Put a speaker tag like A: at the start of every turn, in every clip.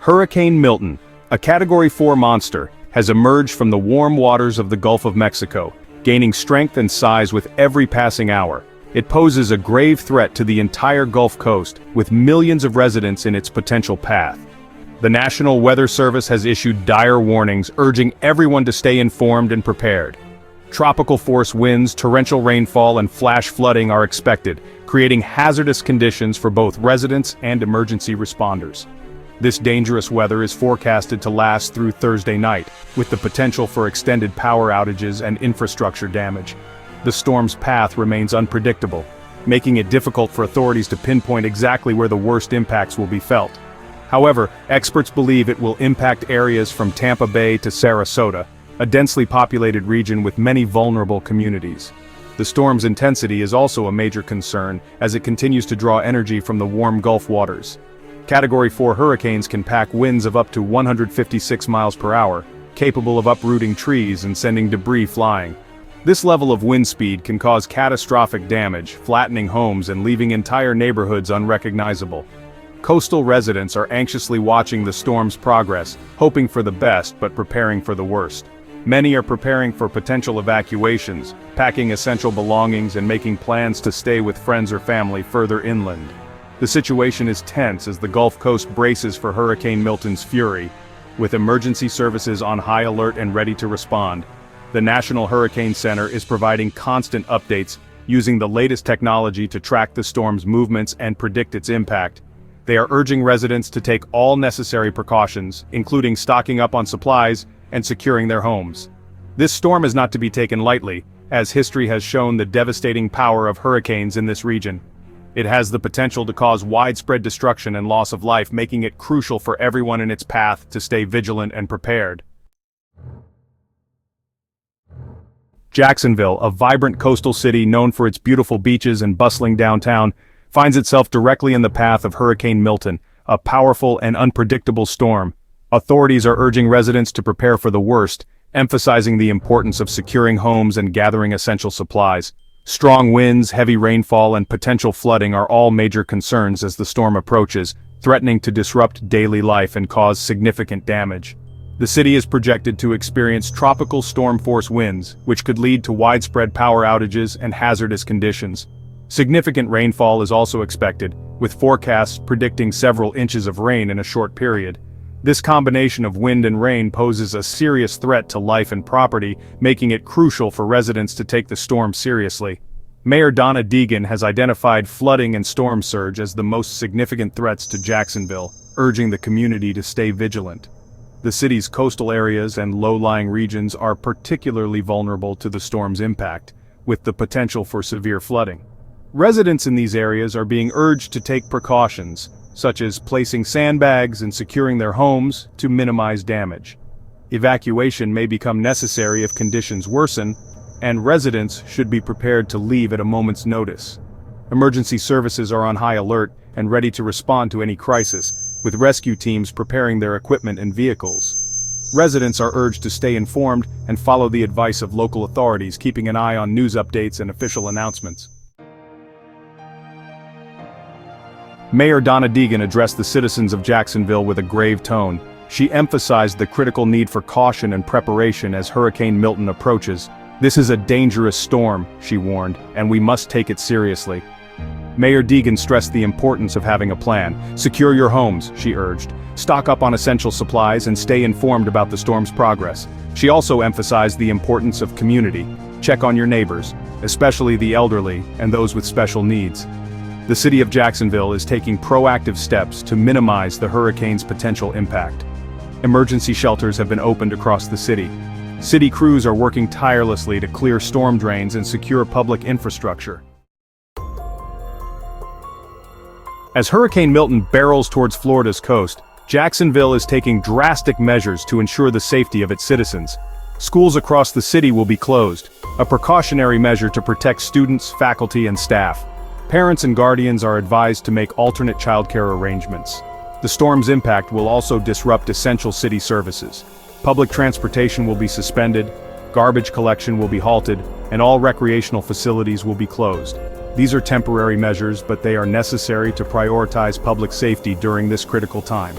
A: Hurricane Milton, a Category 4 monster, has emerged from the warm waters of the Gulf of Mexico, gaining strength and size with every passing hour. It poses a grave threat to the entire Gulf Coast, with millions of residents in its potential path. The National Weather Service has issued dire warnings, urging everyone to stay informed and prepared. Tropical force winds, torrential rainfall, and flash flooding are expected, creating hazardous conditions for both residents and emergency responders. This dangerous weather is forecasted to last through Thursday night, with the potential for extended power outages and infrastructure damage. The storm's path remains unpredictable, making it difficult for authorities to pinpoint exactly where the worst impacts will be felt. However, experts believe it will impact areas from Tampa Bay to Sarasota, a densely populated region with many vulnerable communities. The storm's intensity is also a major concern, as it continues to draw energy from the warm Gulf waters. Category 4 hurricanes can pack winds of up to 156 miles per hour, capable of uprooting trees and sending debris flying. This level of wind speed can cause catastrophic damage, flattening homes and leaving entire neighborhoods unrecognizable. Coastal residents are anxiously watching the storm's progress, hoping for the best but preparing for the worst. Many are preparing for potential evacuations, packing essential belongings and making plans to stay with friends or family further inland. The situation is tense as the Gulf Coast braces for Hurricane Milton's fury, with emergency services on high alert and ready to respond. The National Hurricane Center is providing constant updates, using the latest technology to track the storm's movements and predict its impact. They are urging residents to take all necessary precautions, including stocking up on supplies and securing their homes. This storm is not to be taken lightly, as history has shown the devastating power of hurricanes in this region. It has the potential to cause widespread destruction and loss of life, making it crucial for everyone in its path to stay vigilant and prepared. Jacksonville, a vibrant coastal city known for its beautiful beaches and bustling downtown, finds itself directly in the path of Hurricane Milton, a powerful and unpredictable storm. Authorities are urging residents to prepare for the worst, emphasizing the importance of securing homes and gathering essential supplies. Strong winds, heavy rainfall, and potential flooding are all major concerns as the storm approaches, threatening to disrupt daily life and cause significant damage. The city is projected to experience tropical storm-force winds, which could lead to widespread power outages and hazardous conditions. Significant rainfall is also expected, with forecasts predicting several inches of rain in a short period. This combination of wind and rain poses a serious threat to life and property, making it crucial for residents to take the storm seriously. Mayor Donna Degan has identified flooding and storm surge as the most significant threats to Jacksonville, urging the community to stay vigilant. The city's coastal areas and low-lying regions are particularly vulnerable to the storm's impact, with the potential for severe flooding. Residents in these areas are being urged to take precautions, such as placing sandbags and securing their homes to minimize damage. Evacuation may become necessary if conditions worsen, and residents should be prepared to leave at a moment's notice. Emergency services are on high alert and ready to respond to any crisis, with rescue teams preparing their equipment and vehicles. Residents are urged to stay informed and follow the advice of local authorities, keeping an eye on news updates and official announcements. Mayor Donna Degan addressed the citizens of Jacksonville with a grave tone. She emphasized the critical need for caution and preparation as Hurricane Milton approaches. "This is a dangerous storm," she warned, "and we must take it seriously." Mayor Degan stressed the importance of having a plan. "Secure your homes," she urged. "Stock up on essential supplies and stay informed about the storm's progress." She also emphasized the importance of community. "Check on your neighbors, especially the elderly and those with special needs." The city of Jacksonville is taking proactive steps to minimize the hurricane's potential impact. Emergency shelters have been opened across the city. City crews are working tirelessly to clear storm drains and secure public infrastructure. As Hurricane Milton barrels towards Florida's coast, Jacksonville is taking drastic measures to ensure the safety of its citizens. Schools across the city will be closed, a precautionary measure to protect students, faculty, and staff. Parents and guardians are advised to make alternate childcare arrangements. The storm's impact will also disrupt essential city services. Public transportation will be suspended, garbage collection will be halted, and all recreational facilities will be closed. These are temporary measures, but they are necessary to prioritize public safety during this critical time.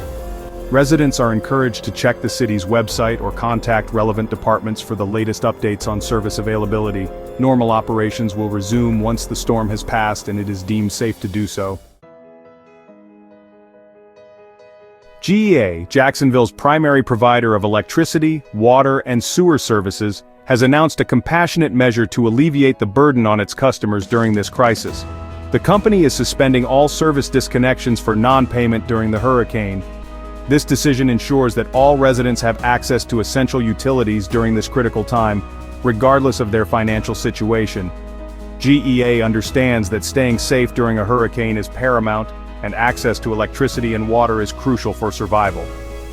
A: Residents are encouraged to check the city's website or contact relevant departments for the latest updates on service availability. Normal operations will resume once the storm has passed and it is deemed safe to do so. GEA, Jacksonville's primary provider of electricity, water, and sewer services, has announced a compassionate measure to alleviate the burden on its customers during this crisis. The company is suspending all service disconnections for non-payment during the hurricane. This decision ensures that all residents have access to essential utilities during this critical time, regardless of their financial situation. GEA understands that staying safe during a hurricane is paramount, and access to electricity and water is crucial for survival.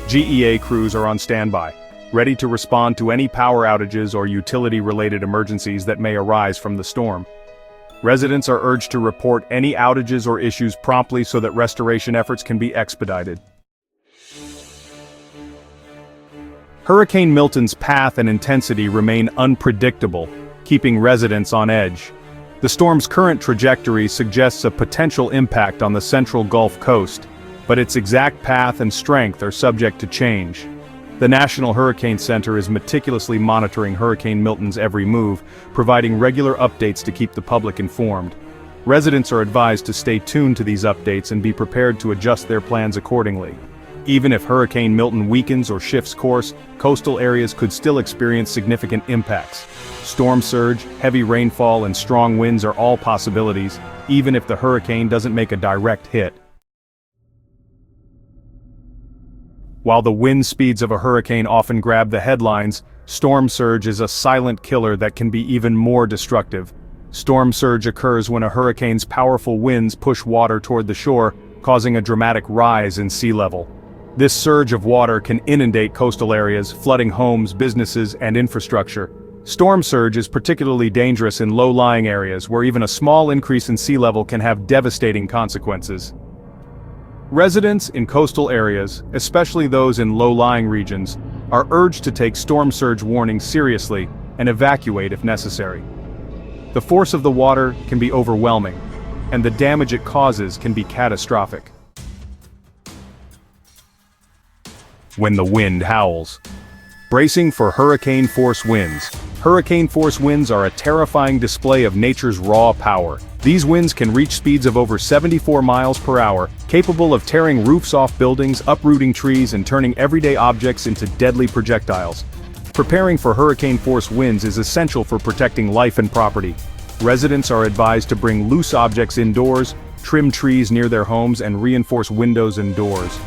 A: GEA crews are on standby, ready to respond to any power outages or utility-related emergencies that may arise from the storm. Residents are urged to report any outages or issues promptly so that restoration efforts can be expedited. Hurricane Milton's path and intensity remain unpredictable, keeping residents on edge. The storm's current trajectory suggests a potential impact on the central Gulf Coast, but its exact path and strength are subject to change. The National Hurricane Center is meticulously monitoring Hurricane Milton's every move, providing regular updates to keep the public informed. Residents are advised to stay tuned to these updates and be prepared to adjust their plans accordingly. Even if Hurricane Milton weakens or shifts course, coastal areas could still experience significant impacts. Storm surge, heavy rainfall, and strong winds are all possibilities, even if the hurricane doesn't make a direct hit. While the wind speeds of a hurricane often grab the headlines, storm surge is a silent killer that can be even more destructive. Storm surge occurs when a hurricane's powerful winds push water toward the shore, causing a dramatic rise in sea level. This surge of water can inundate coastal areas, flooding homes, businesses, and infrastructure. Storm surge is particularly dangerous in low-lying areas where even a small increase in sea level can have devastating consequences. Residents in coastal areas, especially those in low-lying regions, are urged to take storm surge warnings seriously and evacuate if necessary. The force of the water can be overwhelming, and the damage it causes can be catastrophic. When the wind howls. Bracing for hurricane-force winds. Hurricane-force winds are a terrifying display of nature's raw power. These winds can reach speeds of over 74 miles per hour, capable of tearing roofs off buildings, uprooting trees, and turning everyday objects into deadly projectiles. Preparing for hurricane-force winds is essential for protecting life and property. Residents are advised to bring loose objects indoors, trim trees near their homes, and reinforce windows and doors.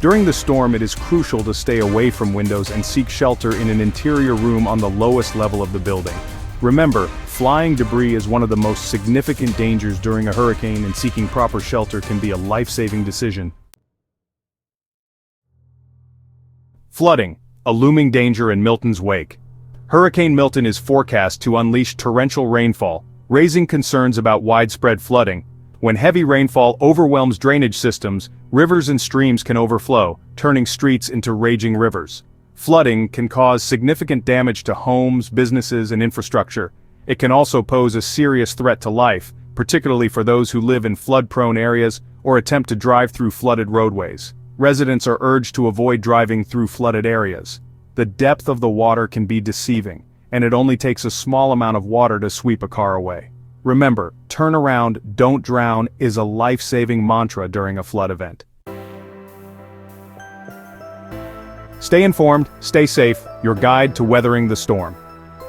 A: During the storm, it is crucial to stay away from windows and seek shelter in an interior room on the lowest level of the building. Remember, flying debris is one of the most significant dangers during a hurricane, and seeking proper shelter can be a life-saving decision. Flooding, a looming danger in Milton's wake. Hurricane Milton is forecast to unleash torrential rainfall, raising concerns about widespread flooding. When heavy rainfall overwhelms drainage systems, rivers and streams can overflow, turning streets into raging rivers. Flooding can cause significant damage to homes, businesses, and infrastructure. It can also pose a serious threat to life, particularly for those who live in flood-prone areas or attempt to drive through flooded roadways. Residents are urged to avoid driving through flooded areas. The depth of the water can be deceiving, and it only takes a small amount of water to sweep a car away. Remember, turn around, don't drown is a life-saving mantra during a flood event. Stay informed, stay safe, your guide to weathering the storm.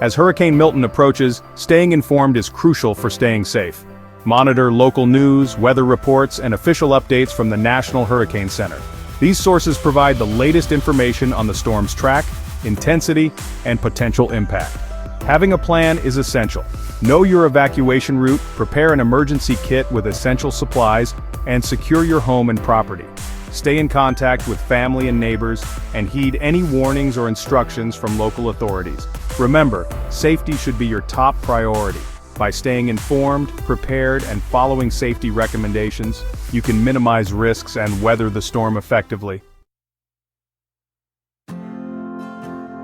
A: As Hurricane Milton approaches, staying informed is crucial for staying safe. Monitor local news, weather reports, and official updates from the National Hurricane Center. These sources provide the latest information on the storm's track, intensity, and potential impact. Having a plan is essential. Know your evacuation route, prepare an emergency kit with essential supplies, and secure your home and property. Stay in contact with family and neighbors, and heed any warnings or instructions from local authorities. Remember, safety should be your top priority. By staying informed, prepared, and following safety recommendations, you can minimize risks and weather the storm effectively.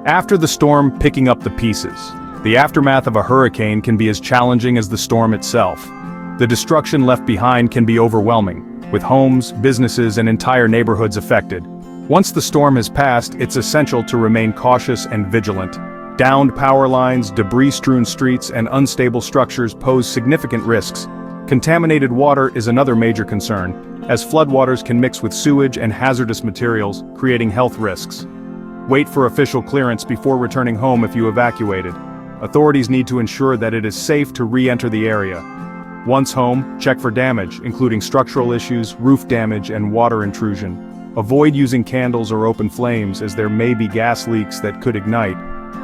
A: After the storm, picking up the pieces. The aftermath of a hurricane can be as challenging as the storm itself. The destruction left behind can be overwhelming, with homes, businesses, and entire neighborhoods affected. Once the storm has passed, it's essential to remain cautious and vigilant. Downed power lines, debris-strewn streets, and unstable structures pose significant risks. Contaminated water is another major concern, as floodwaters can mix with sewage and hazardous materials, creating health risks. Wait for official clearance before returning home if you evacuated. Authorities need to ensure that it is safe to re-enter the area. Once home, check for damage, including structural issues, roof damage, and water intrusion. Avoid using candles or open flames as there may be gas leaks that could ignite.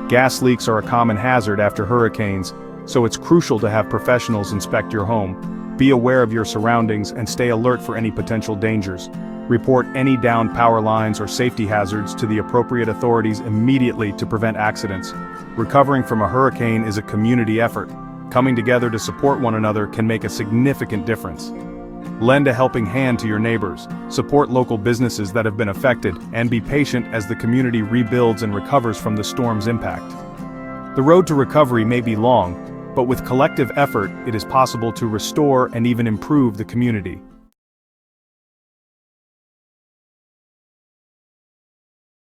A: Gas leaks are a common hazard after hurricanes, so it's crucial to have professionals inspect your home. Be aware of your surroundings and stay alert for any potential dangers. Report any downed power lines or safety hazards to the appropriate authorities immediately to prevent accidents. Recovering from a hurricane is a community effort. Coming together to support one another can make a significant difference. Lend a helping hand to your neighbors, support local businesses that have been affected, and be patient as the community rebuilds and recovers from the storm's impact. The road to recovery may be long, but with collective effort, it is possible to restore and even improve the community.